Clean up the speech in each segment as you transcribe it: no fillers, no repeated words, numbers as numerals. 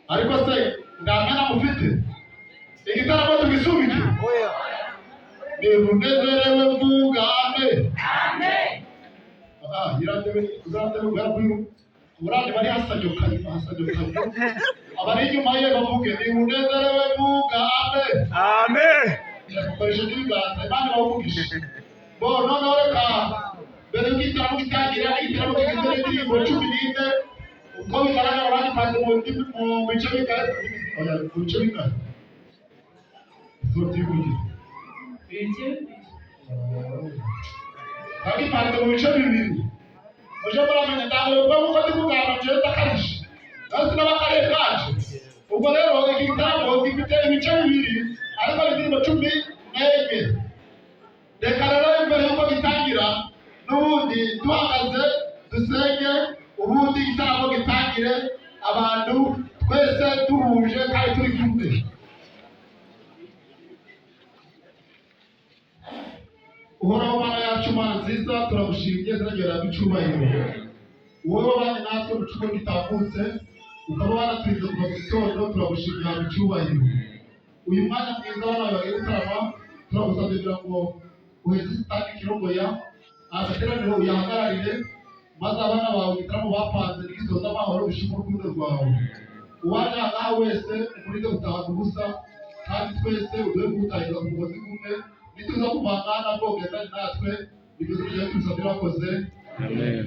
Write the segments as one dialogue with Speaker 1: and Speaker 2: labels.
Speaker 1: ariko se ngamena mufite igitaramo tugisubike. Nimunezerewe vuga amen. Yirandebe uzandebe bwaruyu urande bari hasanyoka abari inyuma ye bavuge nimunezerewe vuga amen. Yakoresha ibiganza Imana bavugisha bo none reka mbere y'igitaramo gitangira igitaramo kigizwe n'indirimbo 14 uko bigaragara bari panze mu bice bigari Kaki panze mu bice bibiri muje muramenya ndaho bavuga ko kugana cyeza karishi kandi n'abakare kaje ubwo rero igitaramo gifite ibice bibiri ariko indirimbo 11 reka rero imbere yuko gitangira n'ubundi duhagaze dusenge ubundi igitaramo gitangire abantu twese duhuje kandi turi kumwe. Uhoraho Mana yacu Mana nziza turagushimye ziragera bicubahiro wowe wabanye natwe mu kigo gitambutse ukaba waratwize kuva mu gitondo turagushimira bicubahiro uyu mwanya mwiza w'abantu bagiye gutarama turagusabye kugira ngo uheze sitani kirogoya agateraniro uyahagararire maze abana bawe igitaramo bapanze n'igisoza amahoro bishima urukundo rwawe uwaje aha wese umurinde gutahana ubusa kandi twese uduhe kuwutahiriza ku mugozi kumwe nituza kuvangana bwogendane natwe ibyo tugiye tubisabye urakoze amen.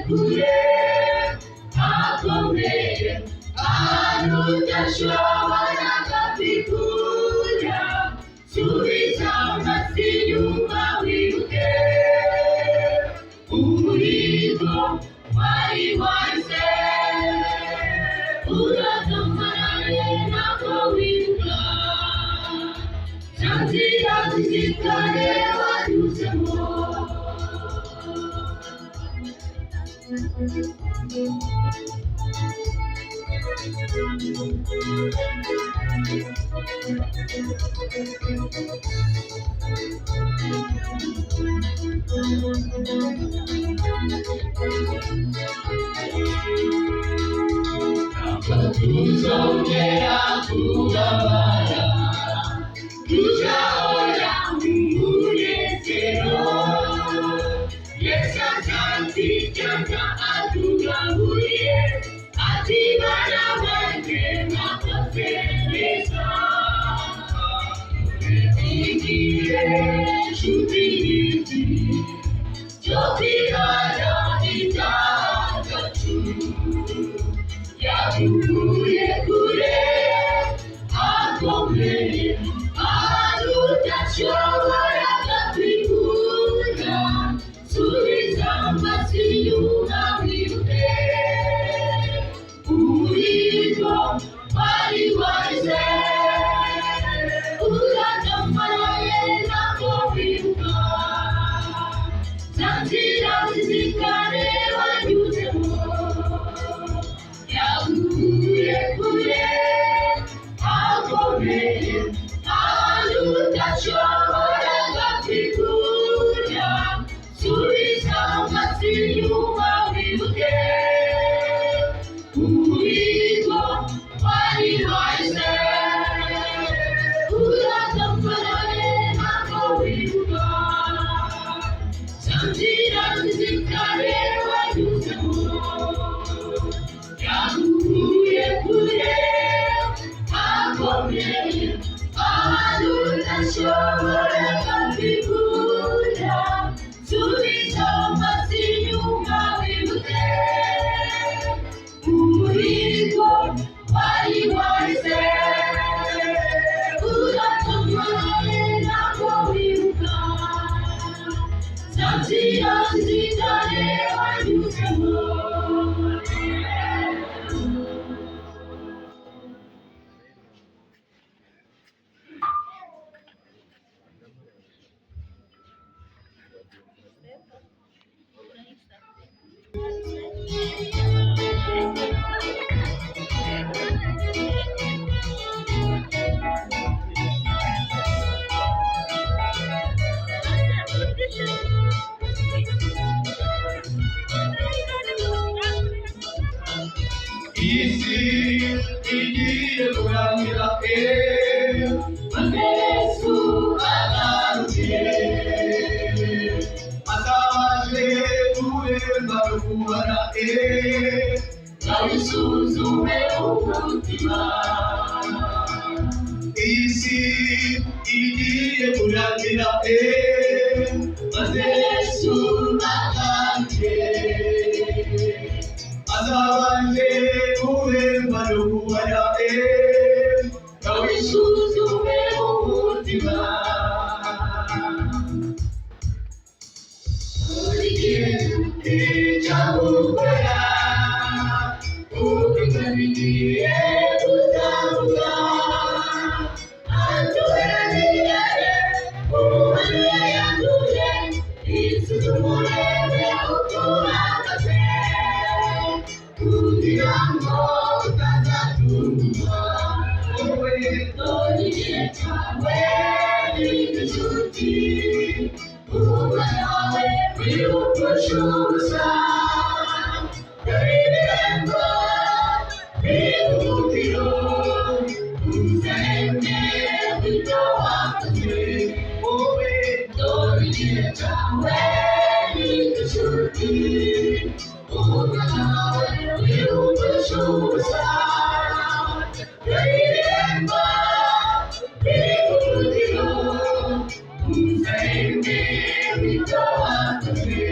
Speaker 2: Kure, akomeye, Udashobora kapikuja, subiza amasi nyuma wibuke umuhigo wari wahise, uratamaraye ntabwo wibuka za nzira z'inzitane wanyuzemo. Tuzongera kubabara, tuzahora mu munezero. Yesu azatwicaza atugaburiye, ati bana banjye mwakoze neza. Igihe nshuti y'iki cyo kwihana ibyaha byacu, yadukuye kure akomeye ahantu udashoboraga kwikura. Subiza amasi inyuma wibuke umuhigo wari wahise, uratamaraye ntabwo wibuka za nzira z'inzitane wanyuzemo. Yagukuye kure akomeye ahantu udashoboraga kwikura. Subiza amasi inyuma wibuke umuhigo wari wahise, uratamaraye ntabwo wibuka za nzira z'inzitane wanyuzemo. Yagukuye kure akomeye ahantu udashoboraga kwikura. Subiza amasi inyuma wibuke umuhigo wari wahise, uratamaraye ntabwo wibuka za nzira z'inzitane wanyuzemo.
Speaker 3: Isi igiye kurangira,
Speaker 2: Yesu
Speaker 3: agarutse, azabaje kuremba no kubara,
Speaker 2: abisuzume umutima.
Speaker 3: isi igiye kurangira, maze Yesu agarutse, azabaje kuremba no kubara,
Speaker 2: Abisuzume umutima. Buri gihe cyagukora uko bigiye kuzamuka, aturanire umuhanuye yanduye, isuzumurebe uko uhagaze, kugira ngo utazatungurwa. Dore igihe cyawe n'inshuti, umwana wawe wiwupfusha ubusa. Dore ibirembo b'ibihumiro, uzahembwe ibyo wakoze wowe. Dore igihe cyawe n'inshuti, umwana wawe wiwupfusha ubusa. Dore ibirembo b'ibihumiro, uzahembwe ibyo wakoze.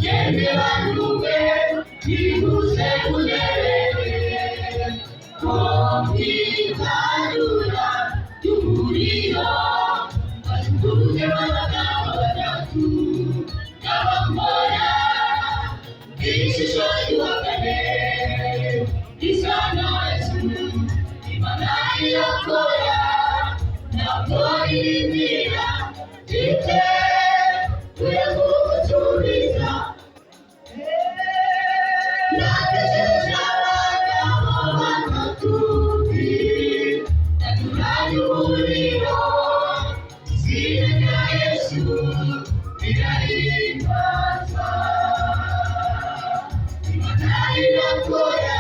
Speaker 2: yemwe banduwe yihuse mugerere ko mwitarura y'umuriro bajugunye abagabo batatu n'abakora ishusho y'uwakane isa na Yesu Imana irakora ntabwo irindira ite kuyagusubiza nategereje abagabo batatu batunganya umuriro izina rya Yesu rirahimbaza Imana irakora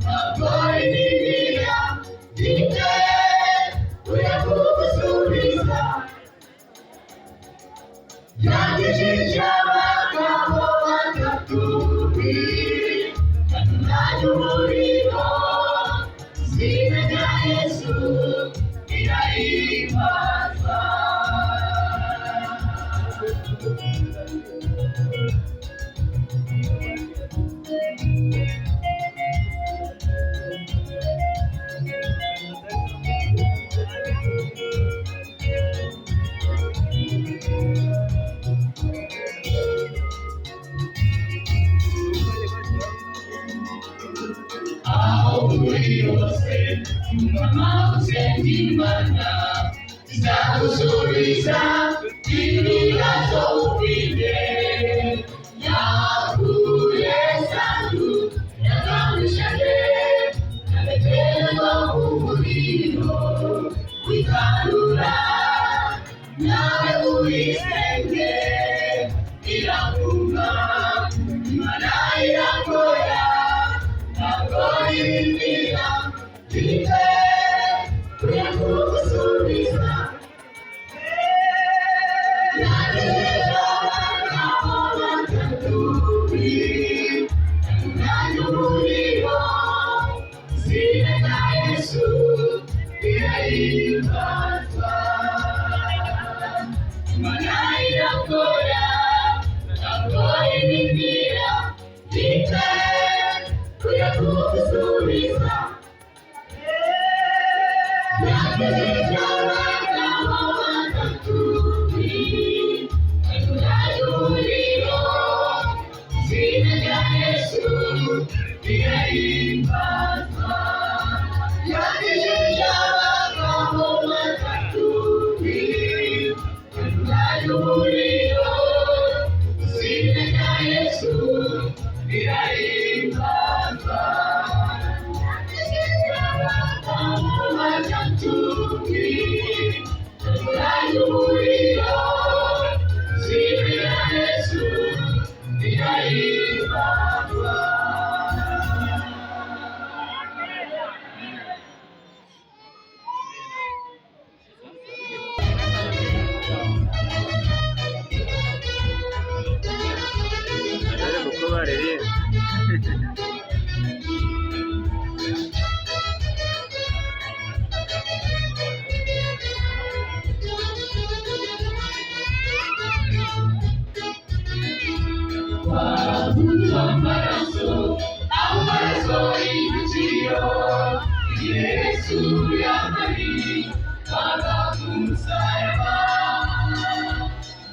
Speaker 2: ntabwo irindira ite kuyagusubiza yagejeje abagabo batatu batunganya umuriro izina rya Yesu rirahimbaza aho uri hose umama usenga Imana izagusubiza ibibazo ufite yakuye sandu yatamishije agaterwa mu muriro wikarura nawe uyisenge irakumva Imana irakora ntabwo irindira ite kuyagusubiza yagejeje abagabo batatu batunganya umuriro izina rya Yesu rirahimbaza Imana irakora ntabwo irindira ite kuyagusubiza yagejeje abagabo batatu batunganya umuriro izina rya Yesu rirahimbaza yagejeje abagabo batatu batunganya umuriro izina rya Yesu rirahimbaza yagejeje abagabo batatu batunganya umuriro izina rya Yesu rirahimbaza
Speaker 4: uko barerera
Speaker 2: wabuze amaraso amaraso y'igiciro Yesu yamariye bagamusaraba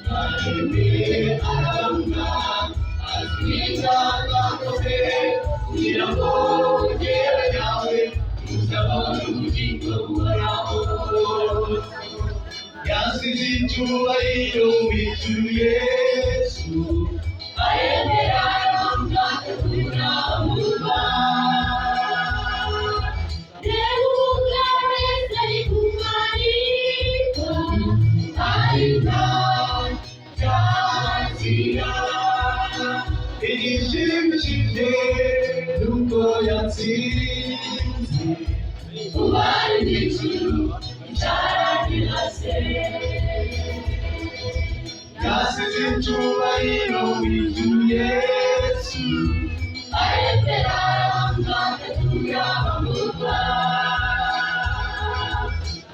Speaker 2: baremeye arabona azwiza bakoze kugira ngo ugere nawe uzabone ubugingo buhoraho
Speaker 3: yasize icyubahiro wijuru Yesu
Speaker 2: aremera bagategura umurwa reba umugabo wese ari kumanikwa ariko cyakira
Speaker 3: igishimishije nuko yatsinze
Speaker 2: ubari n'ijuru cyaragirase
Speaker 3: yasize icyubahiro wijuru Yesu
Speaker 2: aremera bagategura umurwa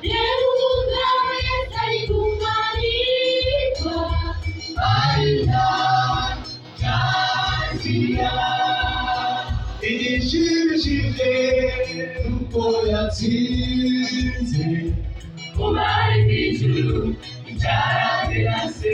Speaker 2: reba umugabo wese ari kumanikwa ariko
Speaker 3: nuko yatsinze
Speaker 2: ubari bw'ijuru icyarangira se.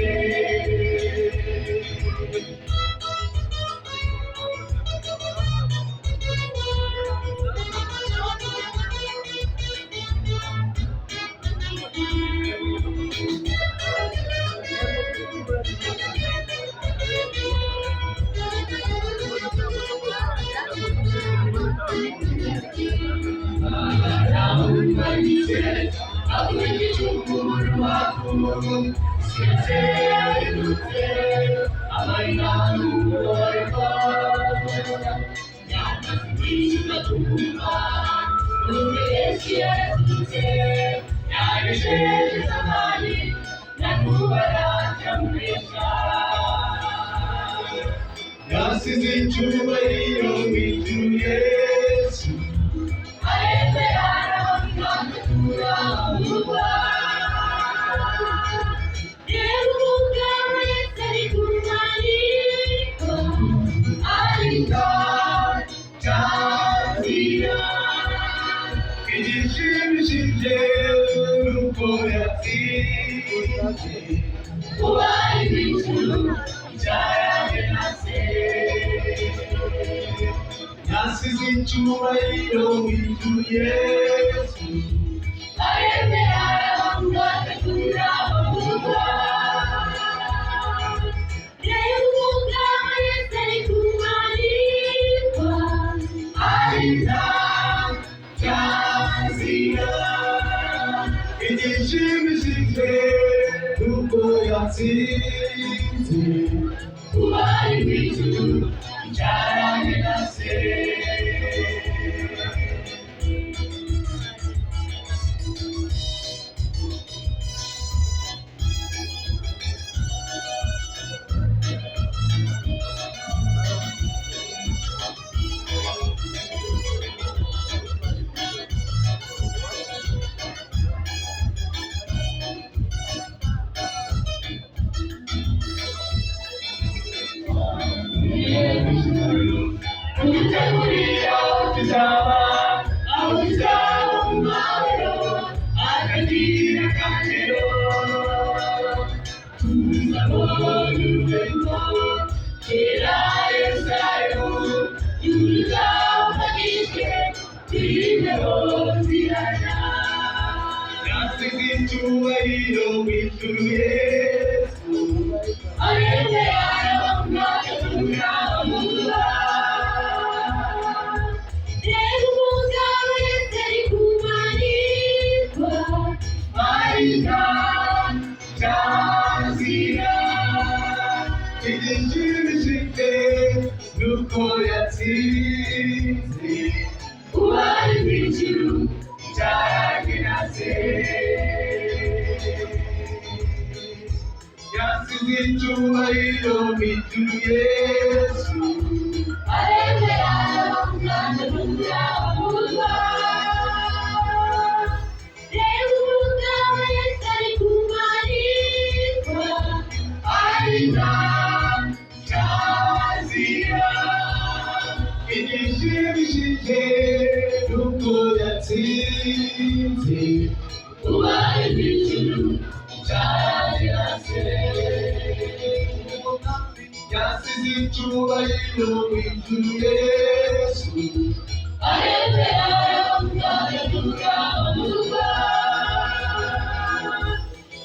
Speaker 3: yasize icyubahiro mu ijuru Yesu igishimishije nuko yatsinze
Speaker 2: ubari bw'ijuru icyarangira se.
Speaker 3: yasize icyubahiro mu ijuru Yesu
Speaker 2: aremera arabamugategura abamurwa. reba umugabo Yesu ari kumanikwa
Speaker 3: arinda cyazira igishimishije nuko yatsinze
Speaker 2: ubari bw'ijuru icyarangira se.
Speaker 3: kudutegurira tuzaba aho tuzaba mu mahoro akagira akagero tuzabona urwego kera Yerusalemu y'urugambagijwe turibeho zirana yasize icyubahiro mu ijuru Yesu
Speaker 2: aremera arabamugategura abamurwa. reba umugabo Yesu ari kumanikwa
Speaker 3: arinda cyazira igishimishije nuko yatsinze
Speaker 2: ubari bw'ijuru
Speaker 3: icyarangira se. yasize icyubahiro mu ijuru Yesu
Speaker 2: aremera arabamugategura abamurwa. reba umugabo Yesu ari kumanikwa
Speaker 3: arinda cyazira igishimishije nuko yatsinze
Speaker 2: ubari bw'ijuru
Speaker 3: icyarangira se. yasize icyubahiro mu ijuru Yesu
Speaker 2: aremera arabamugategura abamurwa.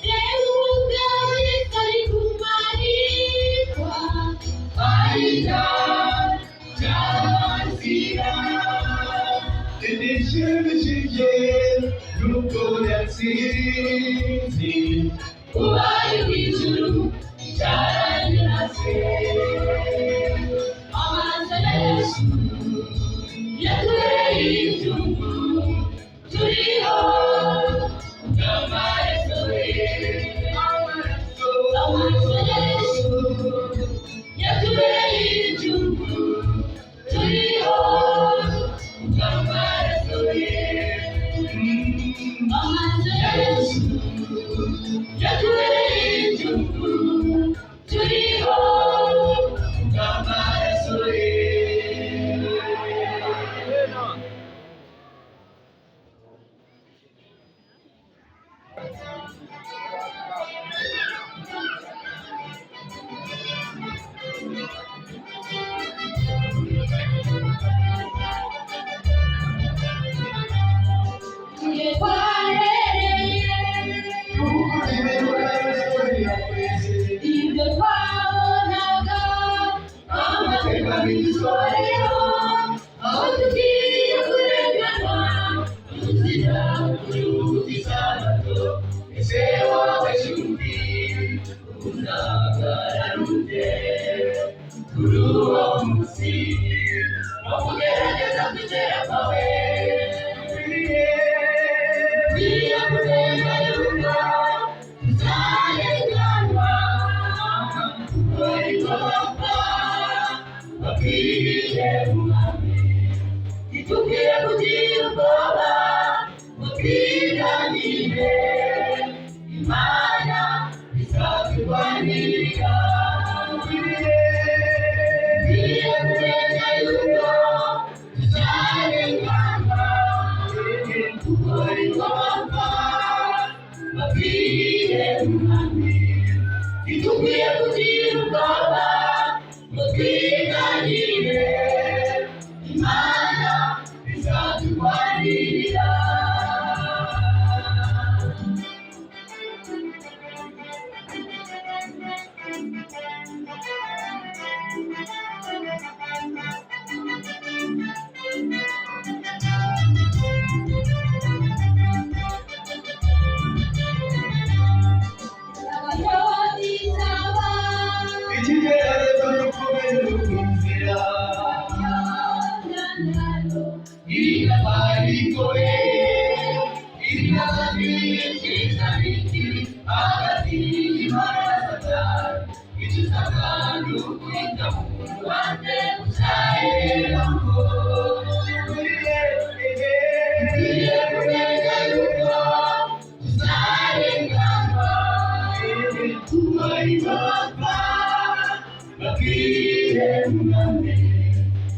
Speaker 2: reba umugabo Yesu ari kumanikwa
Speaker 3: arinda cyazira igishimishije nuko yatsinze
Speaker 2: ubari bw'ijuru icyarangira se. amaso ya Yesu yatubereye ibyungu turiho ubw'amaraso ye. amaso ya Yesu yatubereye ibyungu turiho ubw'amaraso ye. amaso ya Yesu yatubereye ibyungu turiho ubw'amaraso ye. tuje kuri uwo munsi wo kugerageza kwizera kwawe. Bikwiriye kumenya yuko tuzarenganwa kuko ariko bapfa bapfiriye umwami. Ntidukwiye kugira ubwoba ngo twiganire, Imana izaturwanirira. Bikwiriye kumenya yuko tuzarenganwa kuko ariko bapfa bapfiriye umwami. Ntidukwiye kugira ubwoba ngo twiganire, Imana izaturwanirira.
Speaker 3: Ikigeragezo gikomeye mu nzira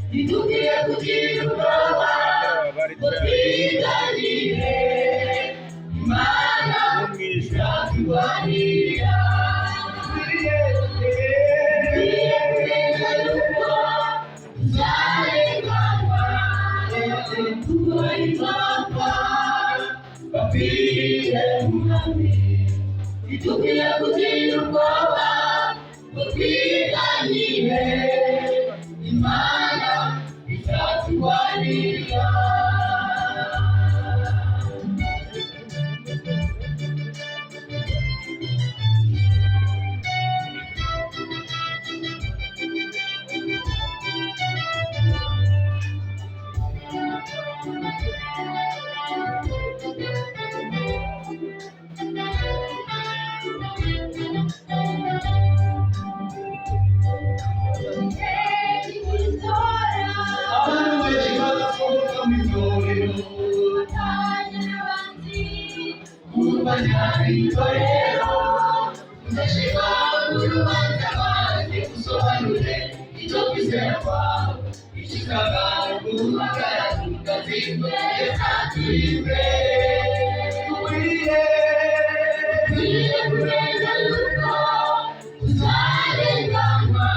Speaker 2: Ntidukwiye kugira ubwoba ngo twiganire, Imana izaturwanirira. Bikwiriye kumenya yuko tuzarenganwa kuko ariko bapfa bapfiriye umwami. Ntidukwiye kugira ubwoba ngo twiganire, Imana izaturwanirira.
Speaker 3: abantu benshi barasohoka mu itorero
Speaker 2: kurwanya itorero udashirwa urubanza rwanjye usobanure icyo kwizera kwawe. Ishikaga guhamagara tukazirwe yaturiwe. Bikwiriye kumenya yuko tuzarenganwa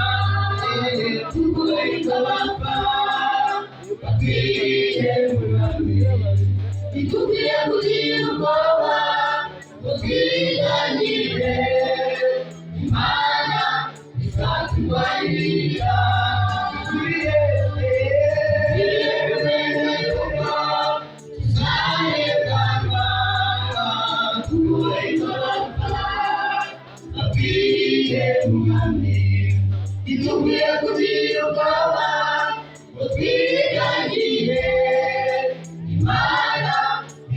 Speaker 2: kuko ariko bapfa bapfiriye umwami. Ntidukwiye kugira ubwoba ngo twiganire, Imana izaturwanirira. Bikwiriye kumenya yuko tuzarenganwa kuko ariko bapfa bapfiriye umwami. Ntidukwiye kugira ubwoba ngo twiganire, Imana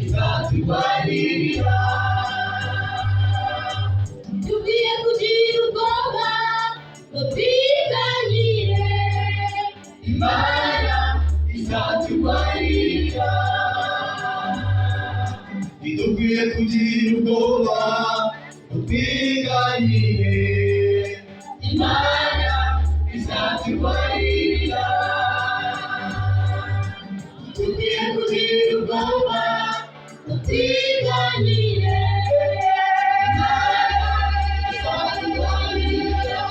Speaker 2: izaturwanirira. Dukwiye kugira ubwoba ngo twiganire, Imana izaturwanirira.
Speaker 3: ntidukwiye kugira ubwoba ngo twiganire,
Speaker 2: Imana izaturwanirira. Dukwiye kugira ubwoba ngo twiganire, Imana izaturwanirira.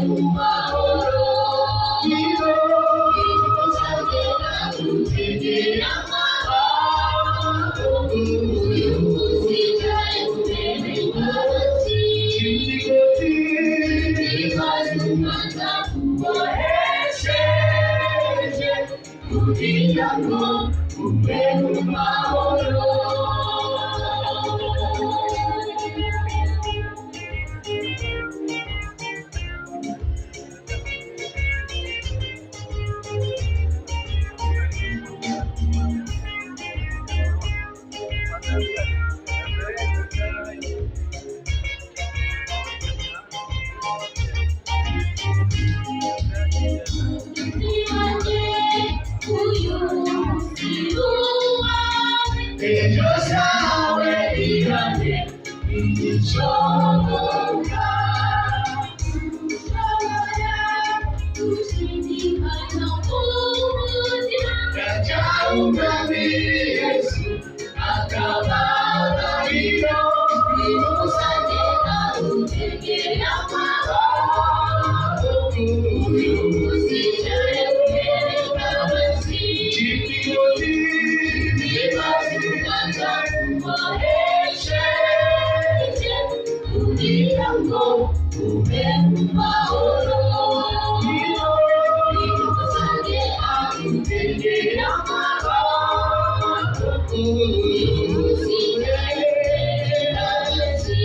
Speaker 2: mu mahoro. Musabye nagutegere amaboko. Uyu munsi yicaye ku ntebe y'imbabazi. Ibibazo umaze kubohesheje kugira ngo ube mu mahoro. Ejo zawe ihane igicomoka. Ushobora gushidikanya mu buzima. Gajya umwami Yesu akababarira. Bimusabye nagutegere amaboko. Uyu munsi yicaye ku ntebe y'imbabazi. Ibibazo umaze kubohesheje kugira ngo ube mu mahoro. Bimusabye nagutegere amaboko. Uyu munsi yicaye ku ntebe y'imbabazi.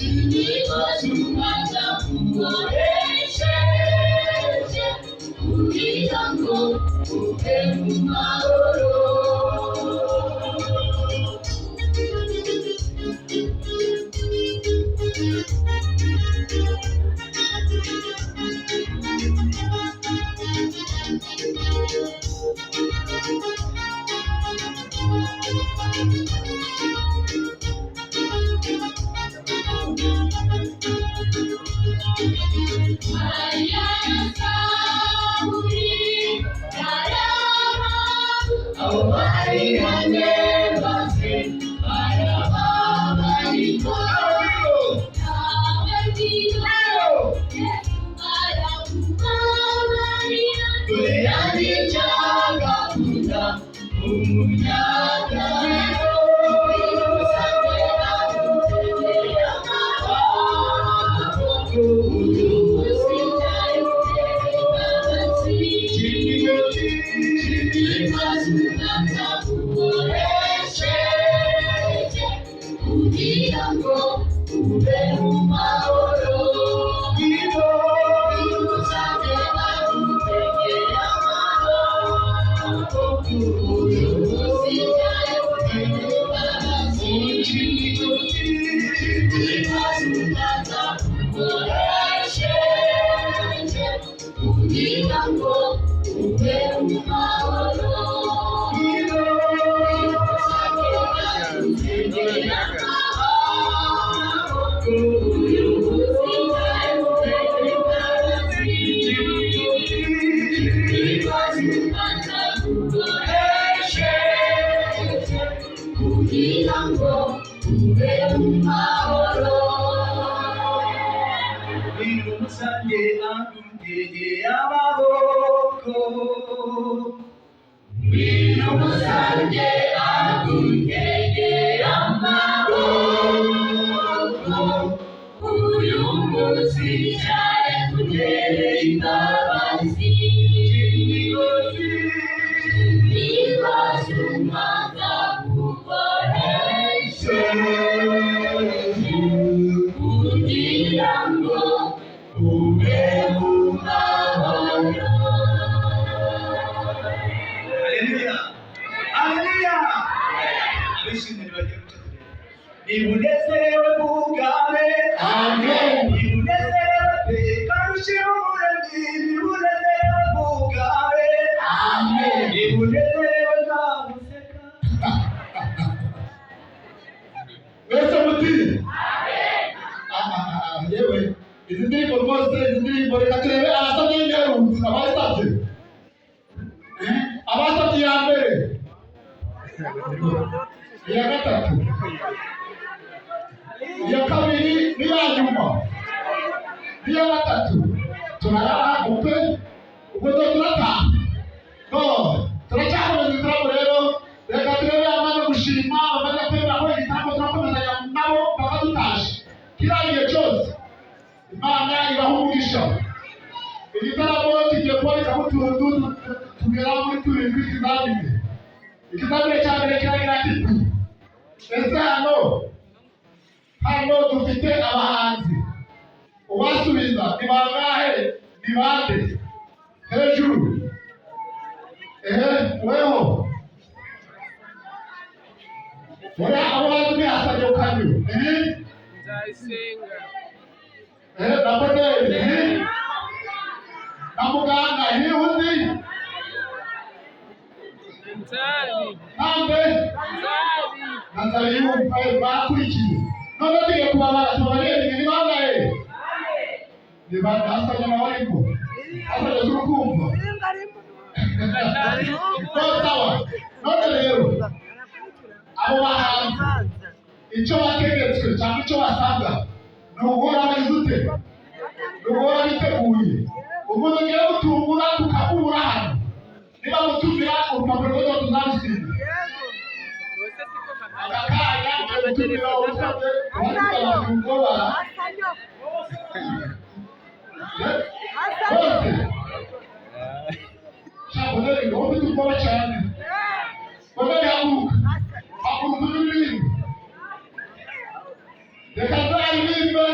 Speaker 2: Ibibazo umaze kubohesheje kugira ngo ube mu mahoro. Maria Saburi Karama Awarihane Base Arababariko Abadino Yesu arakubabarira. Dore yandicaga kuda umunyagano. Bimusabye nagutegere amaboko. Uyu munsi yicaye ku ntebe y'imbabazi. Ibibazo umaze kubohesheje kugira ngo ube mu mahoro. Bimusabye nagutegere amaboko. Uyu munsi yicaye ku ntebe y'imbabazi. Ibibazo umaze kubohesheje kugira ngo ube mu mahoro. Bimusabye nagutegere amaboko. Uyu munsi yicaye ku ntebe y'imbabazi. Ibibazo umaze kubohesheje kugira ngo ube mu mahoro.
Speaker 3: Bimusabye nagutegere amaboko.
Speaker 2: Bimusabye nagutegere amaboko. Uyu munsi yicaye ku ntebe y'imbabazi. Ibibazo umaze kubohesheje kugira ngo ube mu mahoro.
Speaker 3: Haleluya. Haleluya. Abishimye bagiye gucakira. Nibunezerewe bugare.
Speaker 1: Amen.
Speaker 3: Nibunezerewe pe karushira umuremyi. Nibunezerewe bugare.
Speaker 1: Amen.
Speaker 3: Nibunezerewe nzaguseka.
Speaker 1: Wese muti. Yewe izi ndirimbo rwose, izi ndirimbo reka turebe abasabye y'ingerutsi abasabye. Abasabye iya mbere, iya gatatu, iya kabiri n'iya nyuma. niyo gatatu turarahagupe ubwo turataha turacyakomeza igitaramo rero reka turebe abamaze gushima abamaze kwemera ko igitaramo turakomezanya nabo mpaka dutaje kiriya gihe cyose Imana ibaha umugisha igitaramo kigiye kubonekamo utuntu tugera muri turindwi ikizamini cya mbere kiragira kiti ese hano dufite abahanzi ubasubiza ni bangahe ni bande hejuru weho abo bantu bihasabye ukanyura
Speaker 4: Nzayisenga
Speaker 1: na modeli na muganga undi
Speaker 4: Nzari
Speaker 1: nande Nzari yumva bakurikiye none tugiye kubabarira ni bangahe ni basabye abarimo asabye z'urukumva sawa none rero abo bahanzi icyo bategetswe cyangwa icyo basabwa ni uguhora bizute ni uguhora biteguye umuntu ugiye gutungura tukabura hano niba gutumira urupapuro rwose tuzarusiga aka kanya gutumira usabye wandika ubwoba bose cyangwa rero wowe ufite ubwoba cyane wowe yaguka haguruka n'ibindi reka nzaririmbe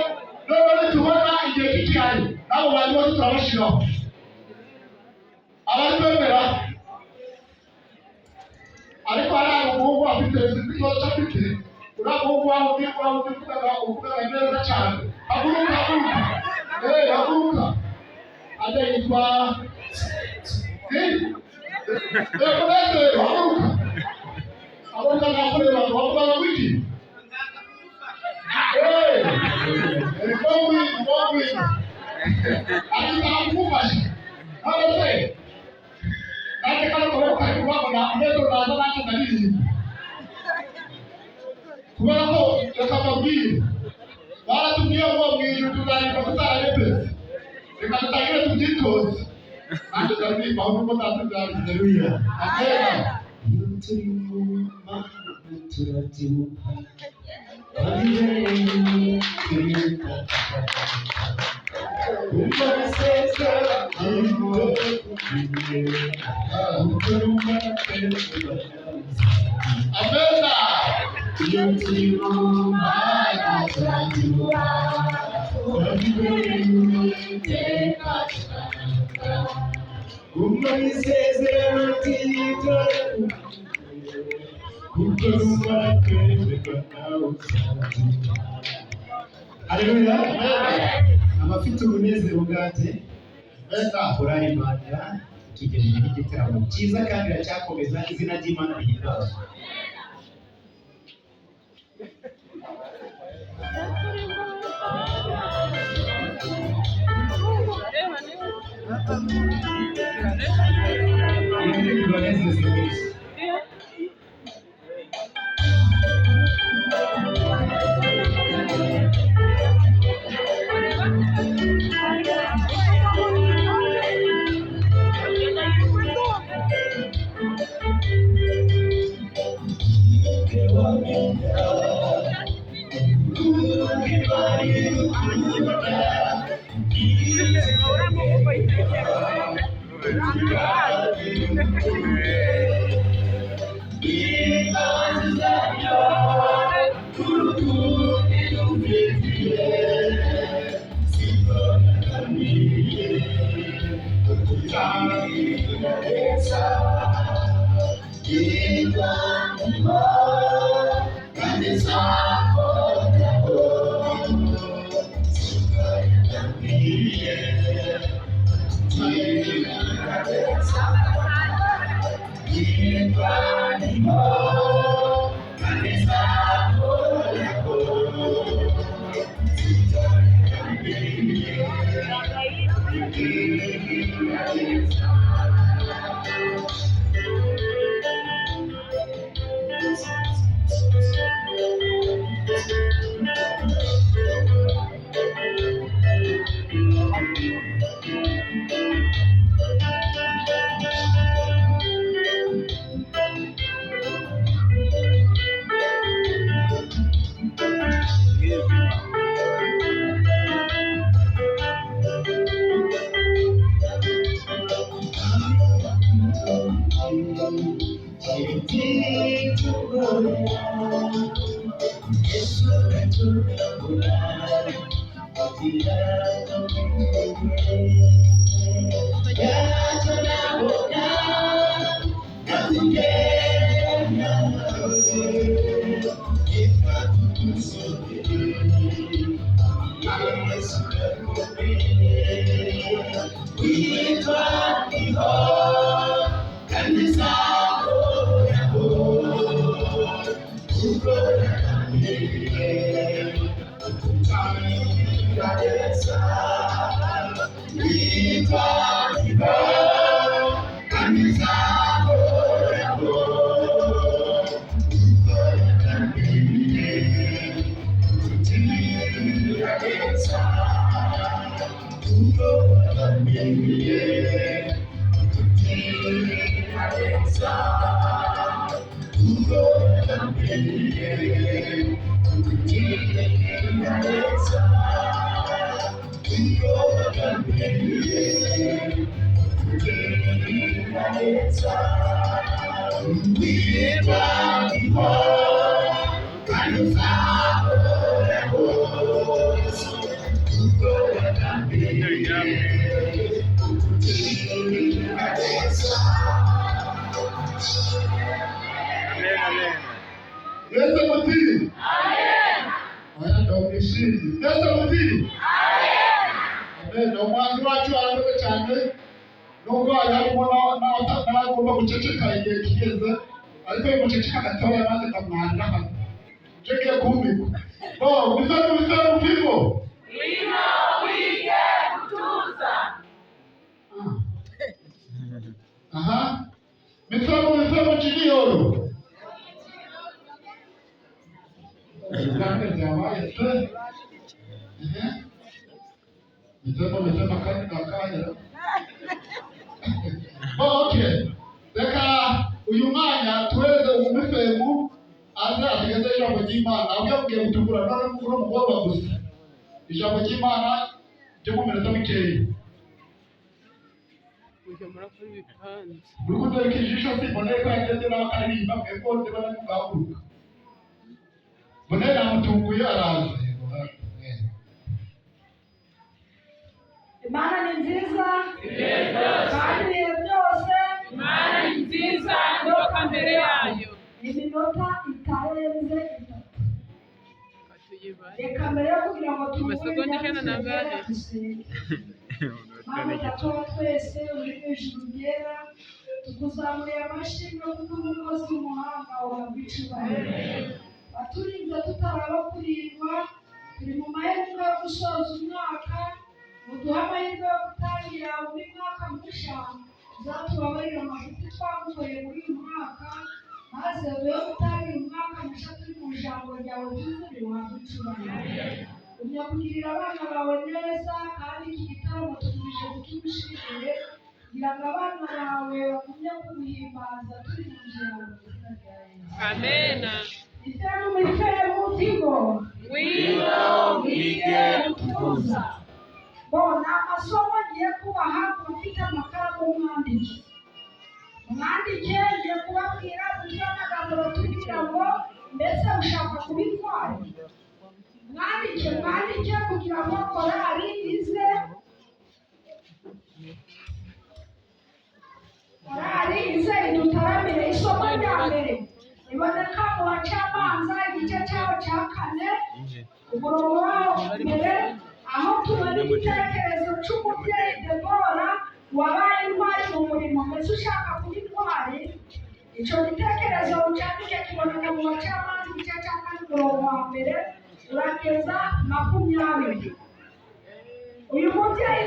Speaker 1: none tubona igihe k'ikihari n'abo bantu bose turabashyiraho abari bemera ariko hari umuhungu afite ikibazo afite uriya muhungu wawe uvuga neza cyane haguruka haguruka ajya yitwa munezero haguruka ntakorera bavuga wiki Ngombe akitaka kumufasha hale ate kama kwa na mbeto na zana dalili kubera ko yakamabwira baratumye ngo mwijuru tuzari kutara nepesi reka tutagire tubyitoze ande dalili bahubwo natuzari haleluya amen
Speaker 3: Haleluya. Abafite umunezero bwate korari Imana tugejeje igitaramo cyiza kandi iracyakomeza izina ry'Imana rihimbazwe.
Speaker 1: Yesu mutini. Aya ndawishimye. Yesu mutini. Amen. Umwanzi wacu arakoze cyane. Nubwo harimo n'abagomba guceceka igihe kigeze, ariko iyo muceceka gatoya maze nkamwanda hano. Ucekeye kumvikwa. Bisano mfiko.
Speaker 2: Wino wige kutuza.
Speaker 1: Aha. Bisano chinioro. Misemo kandi nakanya. Okay. Reka uyu mwanya tuweze umufemu aze ategeze ijambo ry'Imana abwiye gutukura none mukuru mugomba gusa. Ijambo ry'Imana ryo mu minota mikeya. Urukundo rw'ijisho simboneye ko yageze n'abakaririmba mwebwe ndeba n'umugahuruka. Bonera namutunguye araza.
Speaker 5: Imana ni nziza. Kandi ibihe byose.
Speaker 4: Imana ni nziza ndoka mbere yayo.
Speaker 5: Iminota itarenze 3. Reka mbere yo kugira ngo
Speaker 4: Amasegonda ijana nangahe?
Speaker 5: Mana datoya twese uri hejuru yera tukuzamuye amashimwe kuko umukozi w'umuhanga wabwicubahiro. Waturinze tutaraba kurindwa, turi mu mahirwe yo gusoza umwaka, muduha amahirwe yo gutangira undi mwaka mushya, uzatubabarira amafuti twagukoreye muri uyu mwaka, maze duhe gutangira umwaka mushya turi mu ijambo ryawe ry'ukuri wabwicubahiro. Ujya kugirira abana bawe neza kandi iki gitaramo tugurije kukimushimire kugira ngo abana bawe bagumye kuguhimbaza turi mu ijambo rya Yesu.
Speaker 4: Amena.
Speaker 5: Ifemu tigo.
Speaker 2: Wino wige kutuza.
Speaker 5: Bona amasomo ngiye kubaha mufite amakaramu mwandike. Mwandike ngiye kubabwira kugira amagambo batubwira ngo mbese ushaka kubitwara. Mwandike kugira ngo korali ize idutaramire. Isomo rya mbere iboneka mu bacamanza igice cyaho cya 4 umurongo waho mbere, aho tubona igitekerezo cy'umubyeyi Debora wabaye intwari mu murimo. Mbese ushaka kuba intwari, icyo gitekerezo ucyandike kiboneka mu bacamanza igice cya 4 umurongo wa mbere urageza 20. Uyu mubyeyi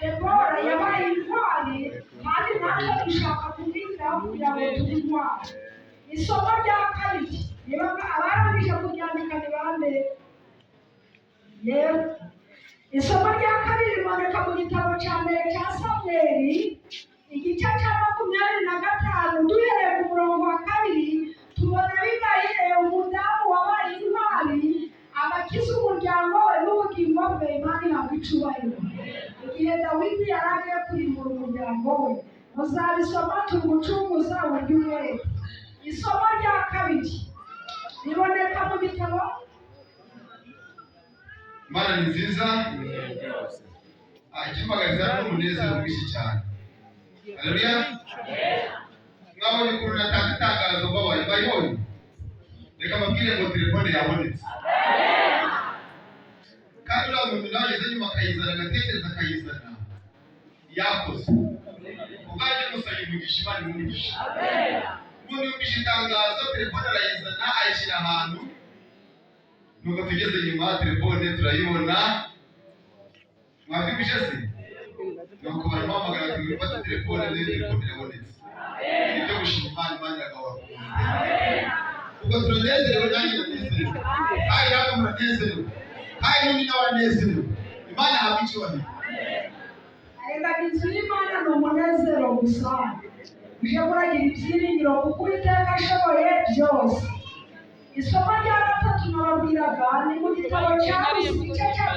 Speaker 5: Debora yabaye intwari kandi natwe dushaka kumwigiraho kugira ngo tube intwari. Isomo rya kabiri niba abarangije kuryandika ni bande? Yewe. Isomo rya kabiri riboneka mu gitabo cya mbere cya Samweli igice cya 25 duhereye ku murongo wa 2 tubona Abigayili umudamu wabaye intwari agakiza umuryango we n'ubugingo bwe. Imana ihabwa icyubahiro. Igihe Dawidi yari agiye kurimbura umuryango we, muzabisoma tumucunguza uburyo umwereka. Isomo rya kabiri riboneka mu bitabo.
Speaker 1: Imana ni nziza, ikimpagariza n'umunezero mwinshi cyane. Haleluya. Mwabonye ukuntu natanga itangazo babaye bayibonye. Reka mbabwire ngo telefone yabonetse. Kandi uriya muntu nawe ageze nyuma akayizana, agatekereza akayizana, yakoze. Ubwaje musaba umugisha, Imana imumugisha. Ubundi yumvise itangazo, telefone arayizana, ayishyira ahantu. Nuko tugeze nyuma telefone turayibona. Mwabyumvise se? Nuko baramuhamagara ati ngwifate telefone, telefone irabonetse. Ibyo gushima Imana, Imana iragahora. Ubwo turanezerewe, nanjye ndanezerewe. Kandi namwe muranezerewe. Kandi n'undi nawe aranezerewe. Imana ihabwe icyubahiro.
Speaker 5: Arega inzu y'Imana ni umunezero gusa. Uje muragira ibyiringiro kuko Uwiteka ashoboye byose. Isomo rya gatatu nababwiraga ni mu gitabo cya Rusi igice cya 6,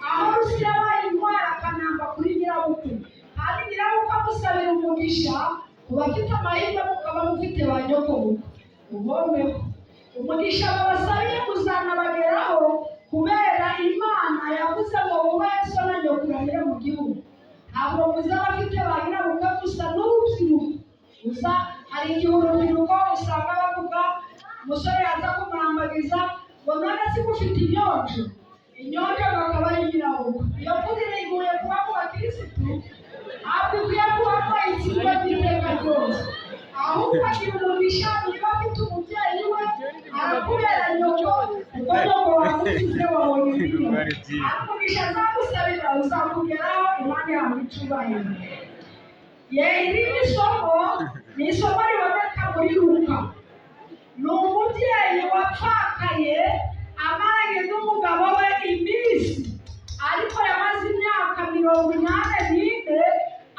Speaker 5: aho Rusi yabaye indwara akanamba kuri nyirabukwe. Kandi nyirabukwe amusabira umugisha ku bafite amahirwe mukaba mufite ba nyokobukwe. Ubombeho umugisha babasabiye kuzanabageraho kubera Imana yavuze ngo wubahe so na nyoko urahire mu gihugu. Ntabwo muzaba afite ba nyirabukwe gusa n'urubyiruko. Gusa hari igihe urubyiruko usanga bavuga umusore yaza kumurambagiza ngo none si mufite inyonjo. Inyonjo bakaba ari nyirabukwe. Iyo mvugire iguye kuba mu bakirisitu, ntabwo ikwiye kuba ko ikigo cy'iteka ryose. Ahubwo agira umugisha niba afite umubyeyi we arakubera nyoko, kuko nyoko wamusize wabonye ibintu. Umugisha azagusabira uzakugeraho, Imana yawe icyubahiro. Irindi somo ni isomo riboneka muri Luka. Ni umubyeyi wapfakaye amaranye n'umugabo we iminsi, ariko yamaze imyaka 84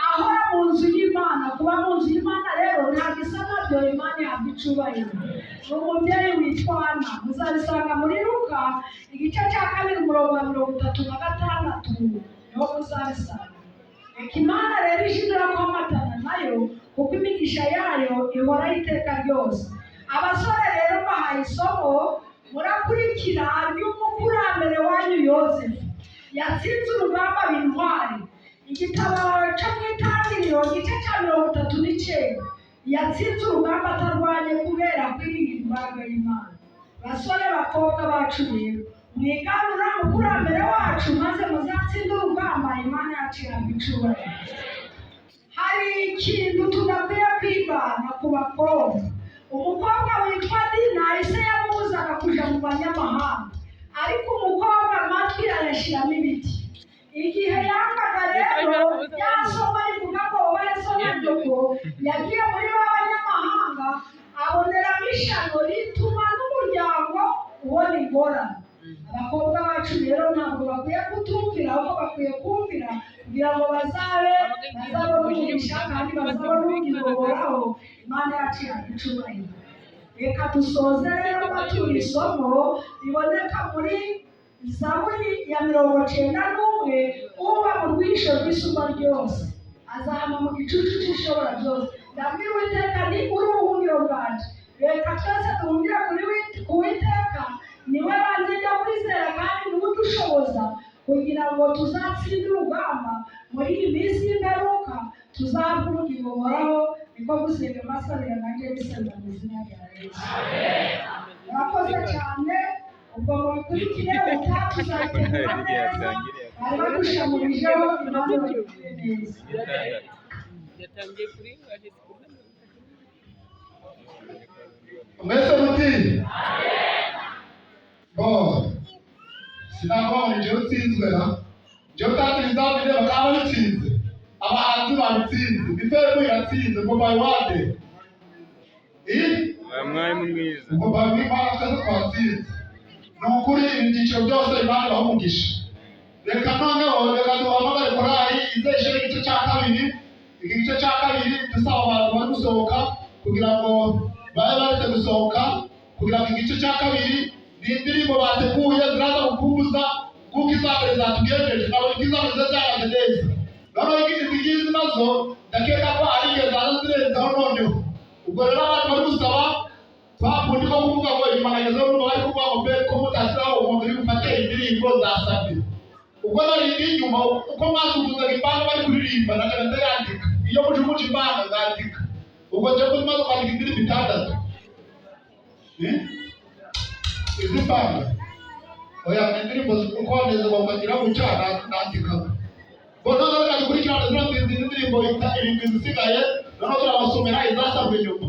Speaker 5: ahora mu nzu y'Imana. Kuba mu nzu y'Imana rero ntabwo isa nabyo, Imana yahabwa icyubahiro. Ni umubyeyi witwa Ana. Muzabisanga muri Luka igice cya 2:36 niho muzabisanga. Reka Imana rero ishimira kwamatana nayo kuko imigisha yayo ihora iteka ryose. Abasore rero bahaye isomo murakurikira ry'umukurambere wanyu Yosefu. Yatsinze urugamba bintwari. Igitabo cyo mu Itangiriro igice cya 39. Yatsinze urugamba atarwanye kubera kwiringira imbaraga y'Imana. Basore bakobwa bacu rero, mwigarura umukurambere wacu maze muzatsinde urugamba, Imana yacu ihabwe icyubahiro. Hari ikintu tudakwiye kwigana ku bakobwa. Umukobwa witwa Dina ise yamubuzaga kuja mu banyamahanga, ariko umukobwa amatwi arashyiramo ibiti. Igihe yangaga rero yasoma rivuga ngo wowe so na nyoko, yagiye muri ba banyamahanga aboneramo ishano rituma n'umuryango ubona ingorane. Abakobwa bacu rero ntabwo bakwiye kutumvira, ahubwo bakwiye kumvira kugira ngo bazabone umugisha kandi bazabone ubugingo buhoraho. Imana yacu ihabwe icyubahiro. Reka dusoze rero batura isomo riboneka muri Zaburi ya 91. Uba mu rwisho rw'isumba ryose azahama mu gicucu cy'ishobora byose. Ndabwira Uwiteka ni uri ubuhungiro bwanjye. Reka twese duhungire kuri Uwiteka, niwe banze njya kwizera kandi niwe udushoboza kugira ngo tuzatsinde urugamba muri iyi minsi y'imperuka, tuzahabwe ubugingo buhoraho. Niko gusenga amasabira nanjye bisabira mu izina rya Yesu. Murakoze cyane. Ubwo mubikurikire ubutaha tuzategura neza, bari badushamijeho Imana ibagirire neza.
Speaker 1: Mwese muti sinabona ibyo utsinzwe na ibyo utatsinze bakaba bitsinze. Abahanzi babitsinze, Bifebu iratsinze, ngo bayiwade
Speaker 6: mwarimu mwiza,
Speaker 1: ngo babimana twese twatsinze. Ni ukuri ibyiciro byose Imana ibaha umugisha. Reka noneho reka duhamagare korali izeshe igice cya kabiri. Iki gice cya kabiri dusaba abantu bari gusohoka kugira ngo babe baretse gusohoka, kugira ngo igice cya kabiri ni indirimbo bateguye ziraza gukumbuza kuko izambere zatugejeje, ntabwo izambere zazagaze neza. noneho izi ngizi nazo ndakeka ko ari igihe zaza zirenzeho noneho. Ubwo rero abantu bari gusaba twakundi ko kuvuga ngo nyuma nagezeho n'ubu bari kuvuga ngo mbere ko mutashyiraho umuntu uri bufate indirimbo zasabye. Ubwo nari ndi inyuma uko mwasuhuzaga impanga bari kuririmba nagana ndayandika. Iyo mujumuca impanga ndandika. Ubwo njye ko tumaze kwandika indirimbo 6. Izi mpanga oya indirimbo uko neza bakagira gucana nandika. Bono rero dukurikirana zino ndirimbo irindwi zisigaye noneho turabasomera izasabwe nyuma.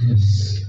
Speaker 3: Yes.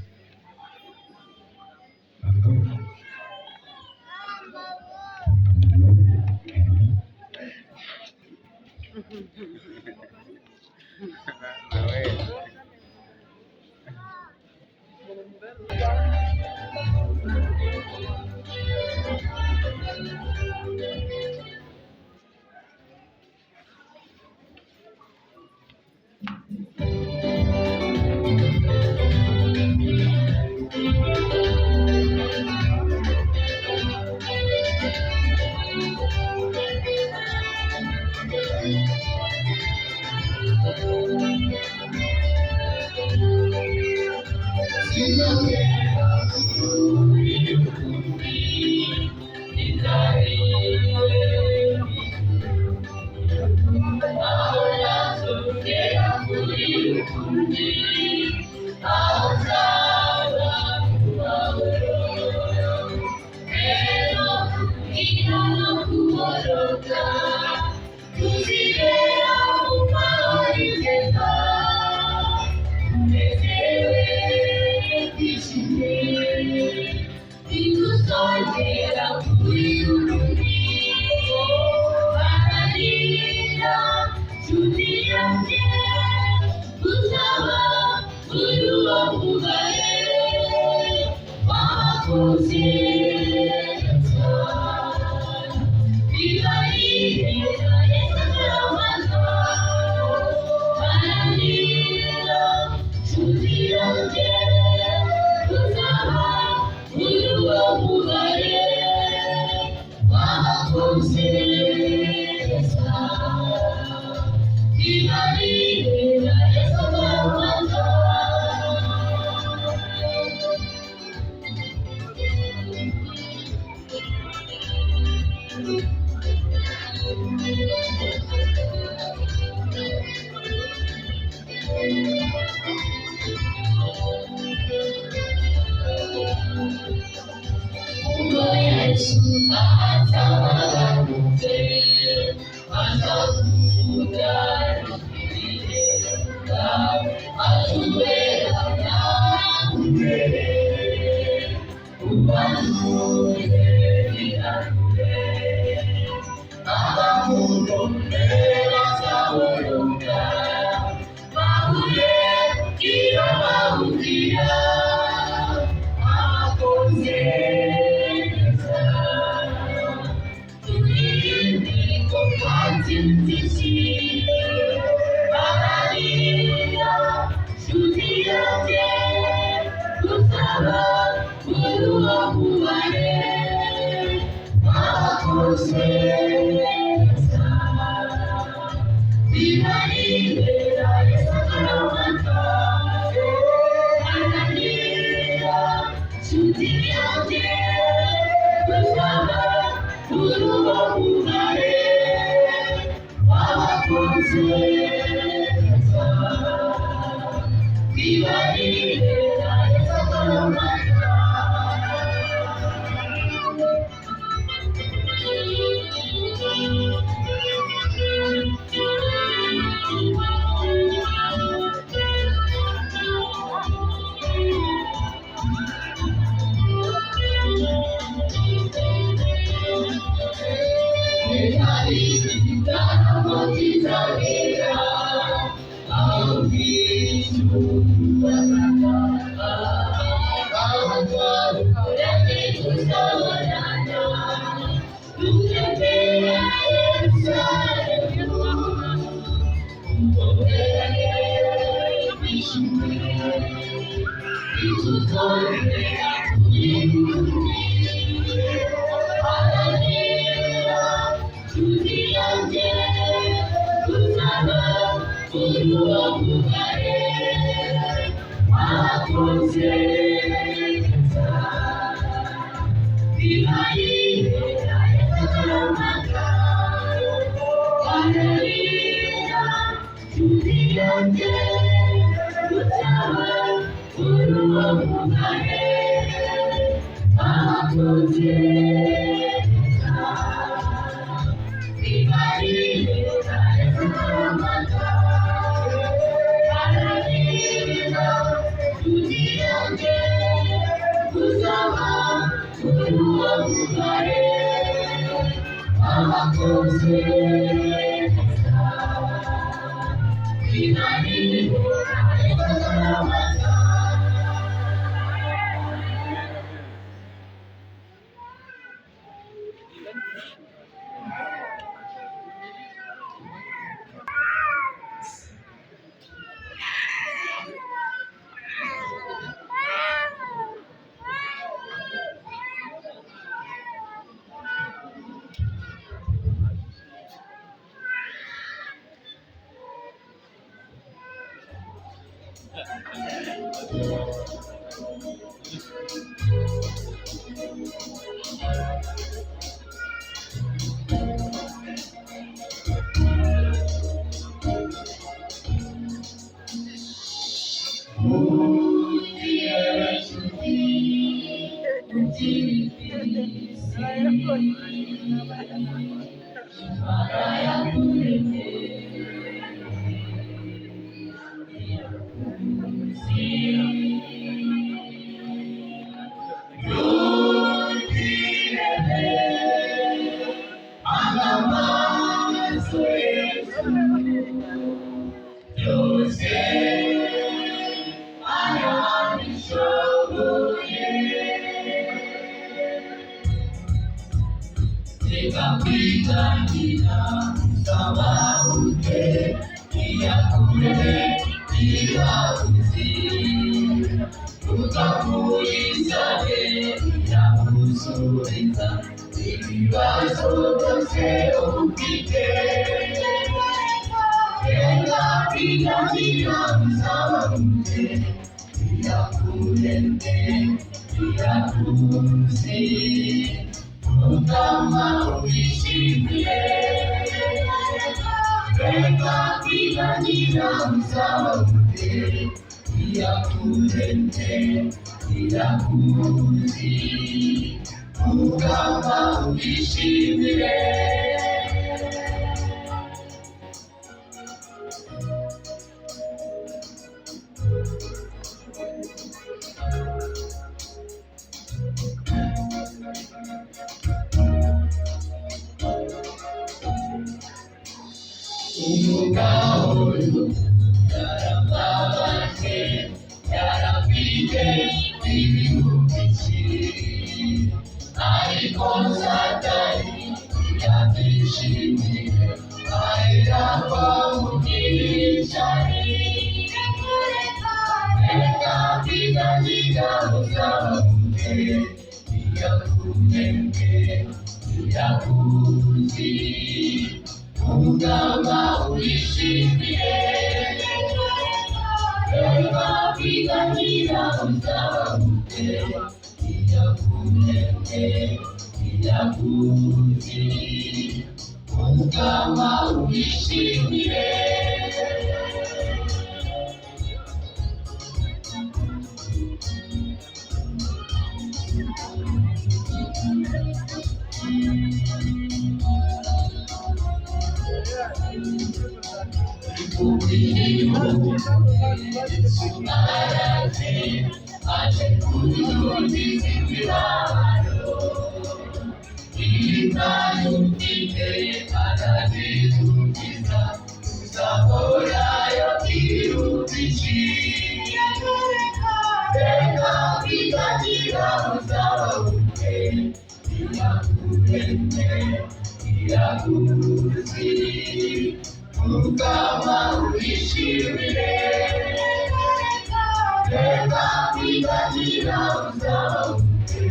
Speaker 2: reka kwiganira uzabute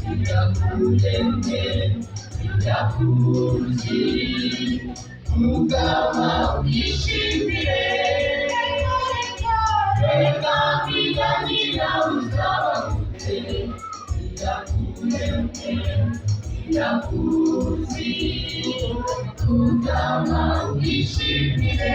Speaker 2: birakuremye birakuzi ugama wishimire reka kwiganira uzabute birakuremye birakuzi ugama wishimire.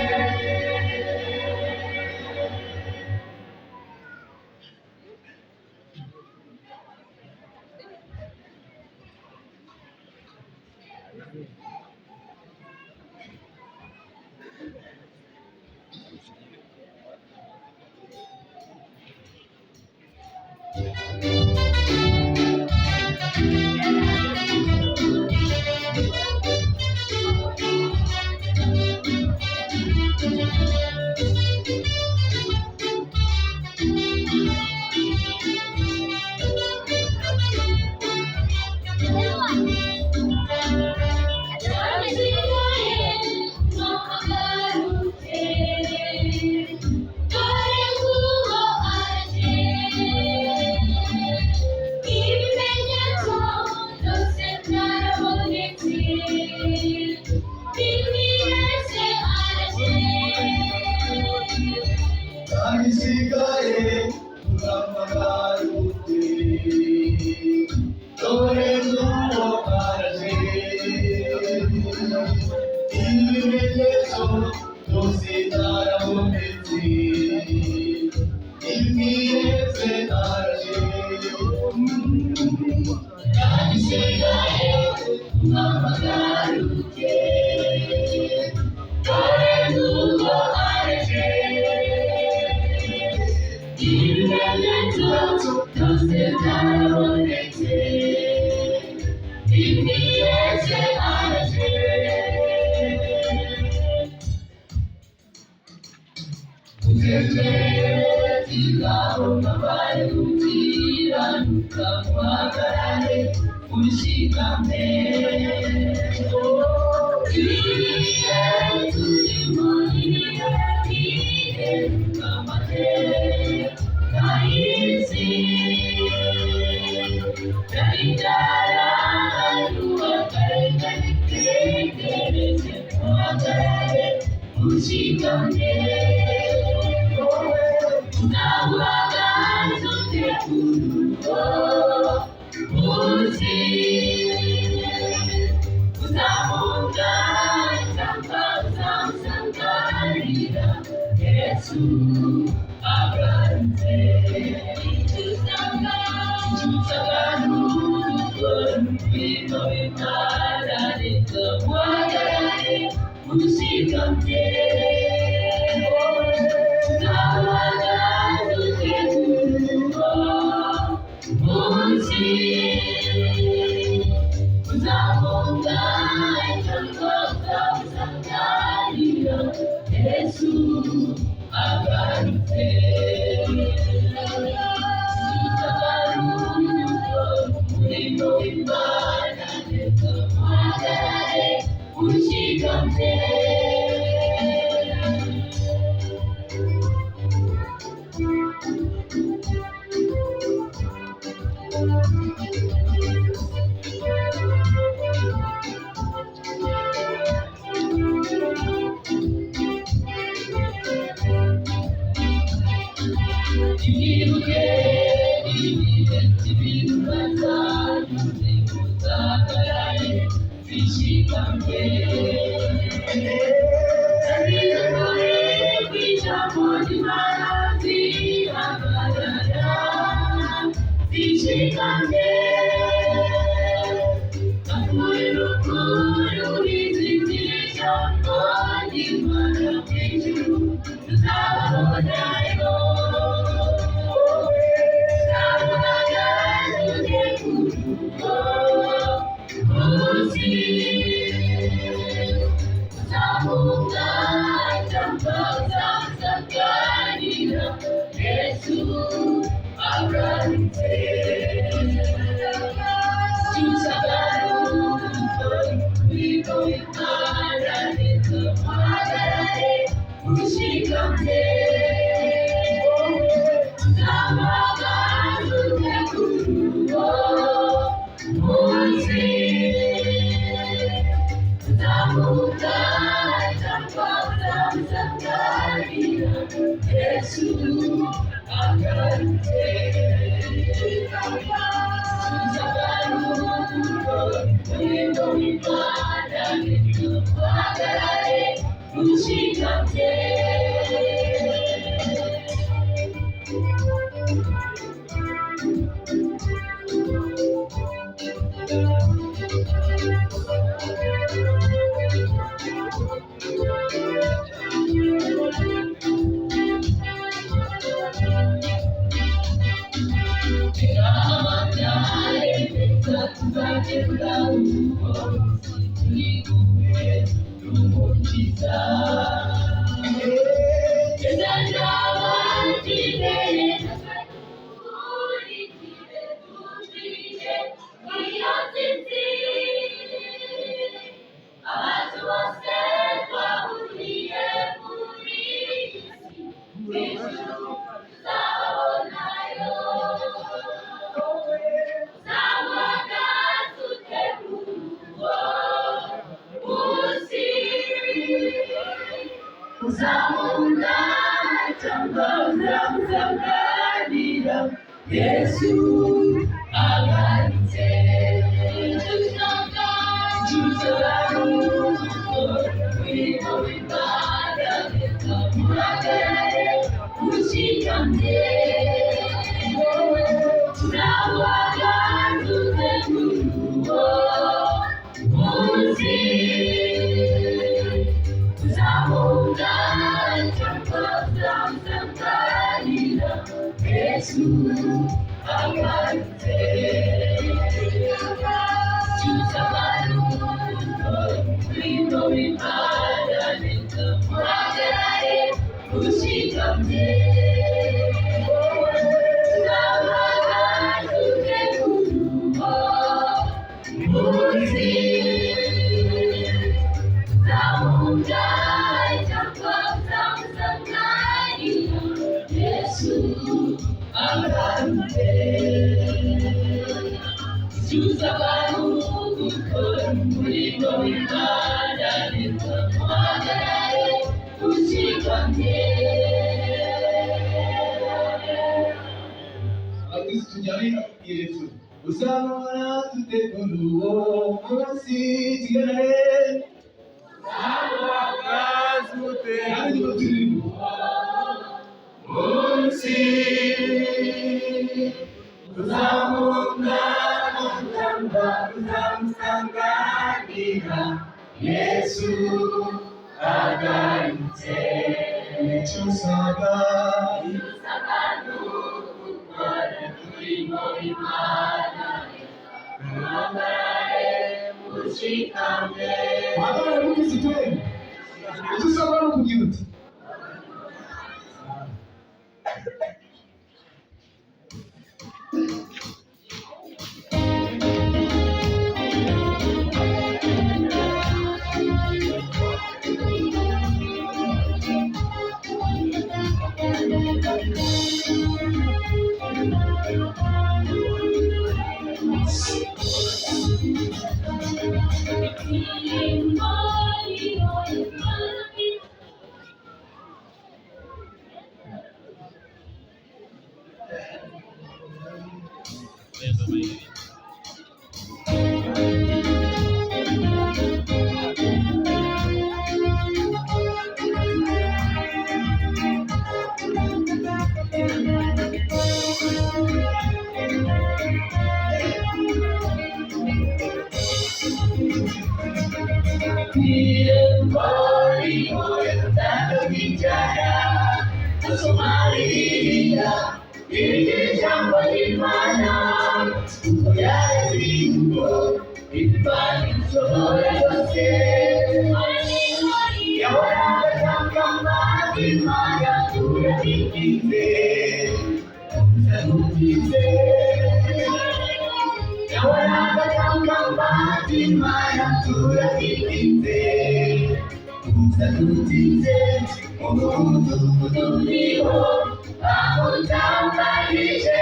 Speaker 2: bamutambarije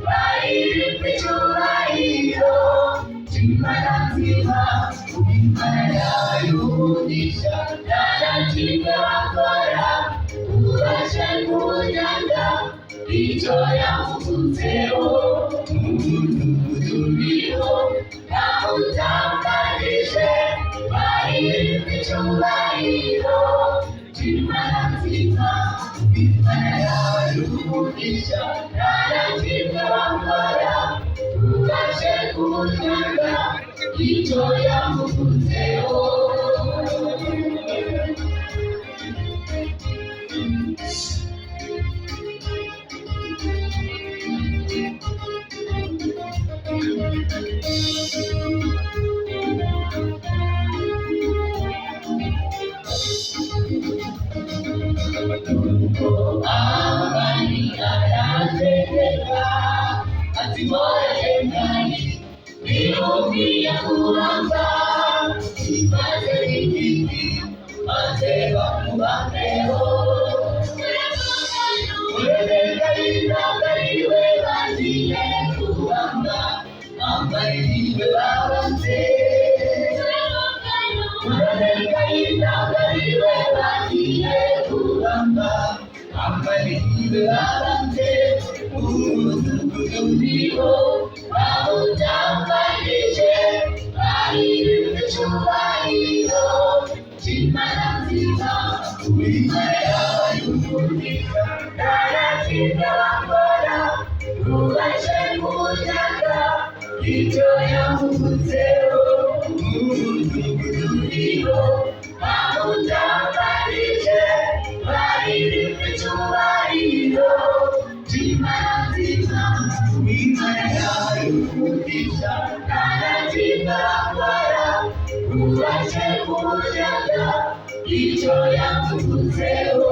Speaker 2: baririmba icyubahiro cy'Imana nzima, Imana yayo umugisha ntarakimwe bakora, ubashe kunyaga icyo yamuvutseho mu mudugudu uriho, bamutambarije baririmba icyubahiro cy'Imana nzima, Imana yayo umugisha ntarakimwe bakora, ubashe kunyaga icyo yamuvutseho. Amani arateka ati morekani bihumbiye kubanza imaze n'igiti maze bamubaneho morekani ntabwo ariwe bagiye kubamba ambaye niwe babanze morekani ntabwo ariwe bagiye kubamba ambaye niwe babanze umudugudu uriho, bawutambarije baririmba icyubahiro cy'Imana nzima, Imana yayo umugisha ntarakimwe bakora, ubashe kunyaga icyo yamuvutseho mu mudugudu uriho, bawutambarije baririmba icyubahiro cy'Imana nzima, Imana yayo umugisha ntarakimwe bakora, ubashe kunyaga icyo yamuvutseho.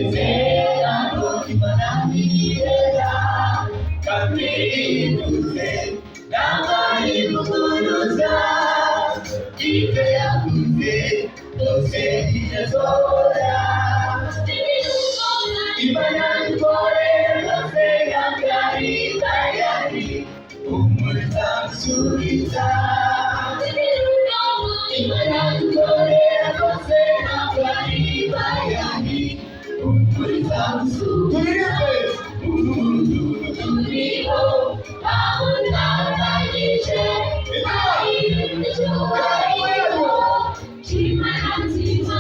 Speaker 2: Isezerano Imana ntirera kandi ivuze ntabwo ivuguruza, ibyo yavuze byose irasohora, Imana ikorera byose ntabwo ari tayari umurza gusubiza, Imana ikorera byose ntabwo ari tayari umurza gusubiza, umudugudu uriho bawutambarije baririmba icyubahiro cy'Imana nzima,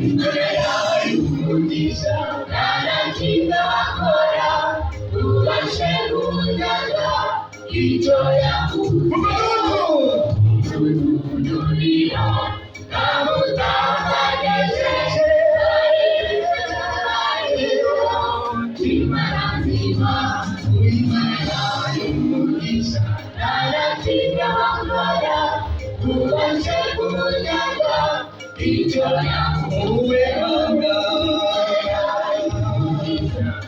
Speaker 2: Imana yayo umugisha ntarakimwe bakora, ubashe kunyaga icyo yamuvutseho umudugudu uriho, bawutambarije baririmba icyubahiro cy'Imana nzima, Imana yayo umugisha ntarakimwe bakora, ubashe kunyaga icyo yamuvutseho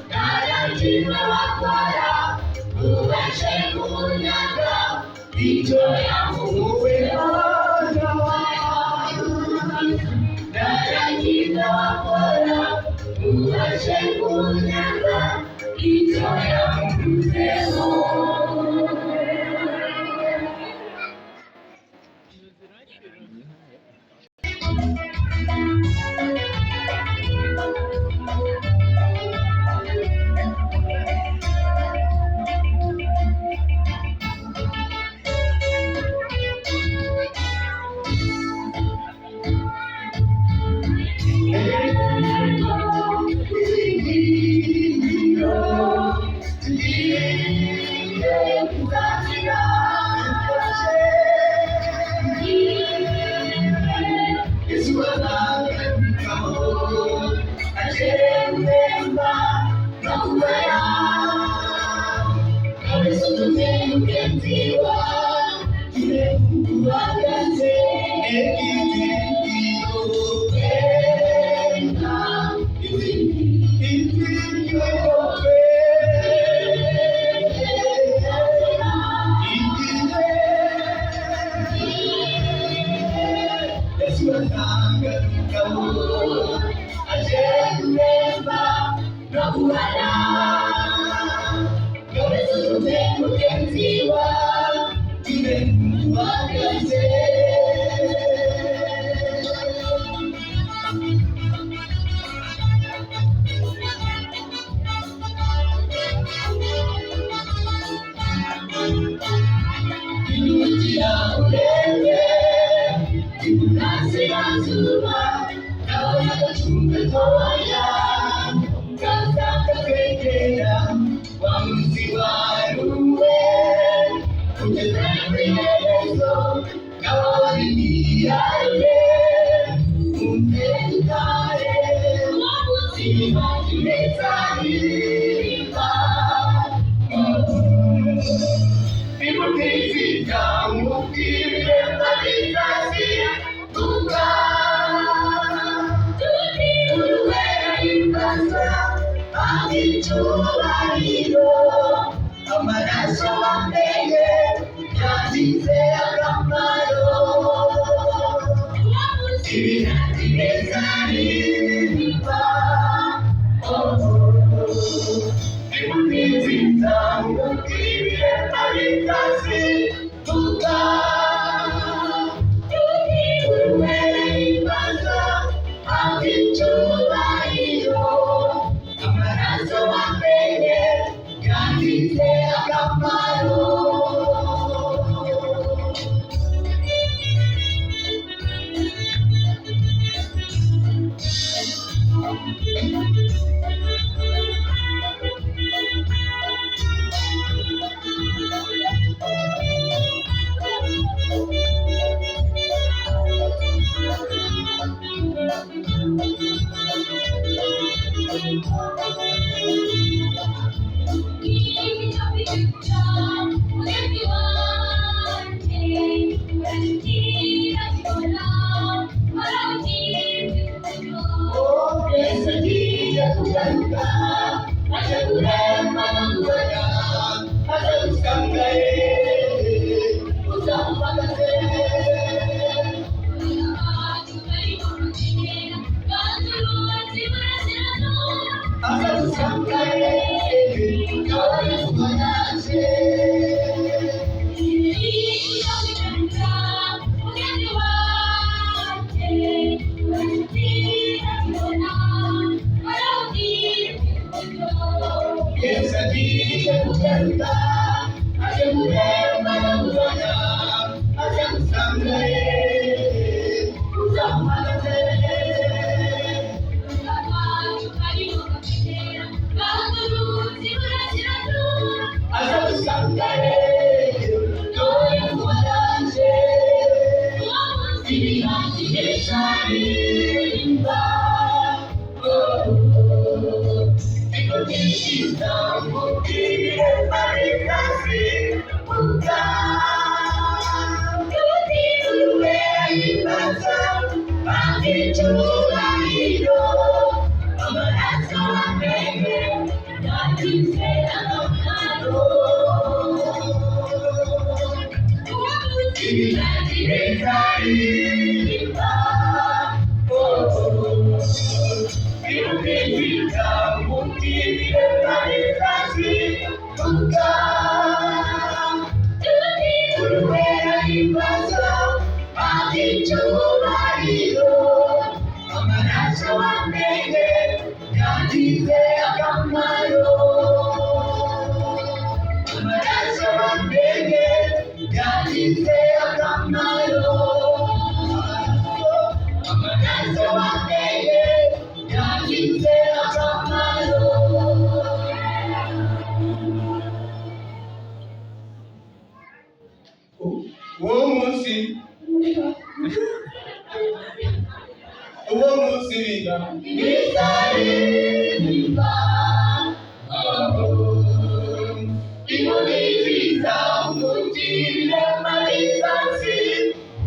Speaker 2: ntarakimwe bakora, ubashe kunyaga icyo yamuvutseho ntarakimwe bakora, ubashe kunyaga icyo yamuvutseho. Mugenzi wa, tule kukuhagaze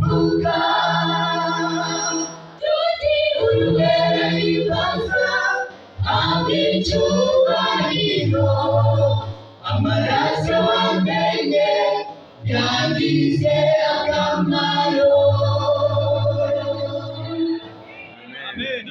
Speaker 2: Buka icyubahiro amaraso wamenye yagize akamaro.
Speaker 6: Amen.